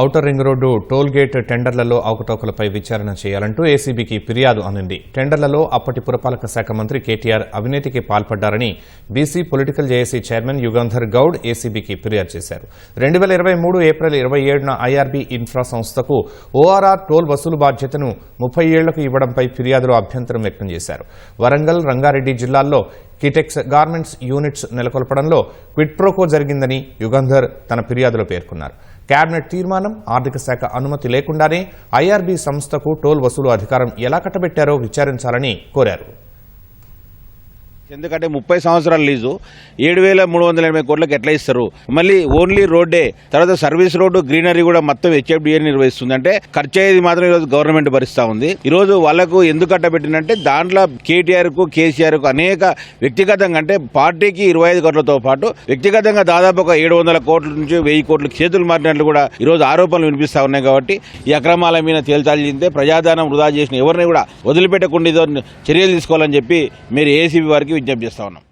Outer ring road toll gate టెండర్లలో అవకతవకలపై విచారణ చేయాలంటూ ఏసీబీకి ఫిర్యాదు అందింది. టెండర్లలో అప్పటి పురపాలక శాఖ మంత్రి కేటీఆర్ అవినీతికి పాల్పడ్డారని BC political JAC chairman Yugandhar Goud ఏసీబీకి ఫిర్యాదు చేశారు. 2023 ఏప్రిల్ 27న ఐఆర్బీ ఇన్ఫ్రా సంస్థకు ఓఆర్ఆర్ టోల్ వసూలు బాధ్యతను 30 ఏళ్లకు ఇవ్వడంపై ఫిర్యాదులో అభ్యంతరం వ్యక్తం చేశారు. వరంగల్, రంగారెడ్డి జిల్లాల్లో కిటెక్స్ గార్మెంట్స్ యూనిట్స్ నెలకొల్పడంలో క్విడ్ ప్రోకో జరిగిందని యుగంధర్ తన ఫిర్యాదులో పేర్కొన్నారు. కేబినెట్ తీర్మానం, ఆర్థిక శాఖ అనుమతి లేకుండానే ఐఆర్బీ సంస్థకు టోల్ వసూలు అధికారం ఎలా కట్టబెట్టారో విచారించాలని కోరారు. ఎందుకంటే 30 సంవత్సరాల లీజు 7,380 కోట్లకు ఎట్లా ఇస్తారు? మళ్ళీ ఓన్లీ రోడ్డే, తర్వాత సర్వీస్ రోడ్డు, గ్రీనరీ కూడా మొత్తం హెచ్ఎఫ్డిఏ నిర్వహిస్తుంది. అంటే ఖర్చు అయ్యేది మాత్రం ఈరోజు గవర్నమెంట్ భరిస్తూ ఉంది. ఈరోజు వాళ్ళకు ఎందుకు కట్టబెట్టినంటే దాంట్లో కేటీఆర్ కు, కేసీఆర్ కు అనేక వ్యక్తిగతంగా, అంటే పార్టీకి 25 కోట్లతో పాటు వ్యక్తిగతంగా దాదాపు ఒక 700 కోట్ల నుంచి 1000 కోట్లు చేతులు మారినట్లు కూడా ఈరోజు ఆరోపణలు వినిపిస్తూ ఉన్నాయి. కాబట్టి ఈ అక్రమాల మీద తేల్చాల్సిందే, ప్రజాధనం వృధా చేసిన ఎవరిని కూడా వదిలిపెట్టకుండా చర్యలు తీసుకోవాలని చెప్పి మీరు ఏసీబీ వారికి విజ్ఞప్తి చేస్తా ఉన్నాం.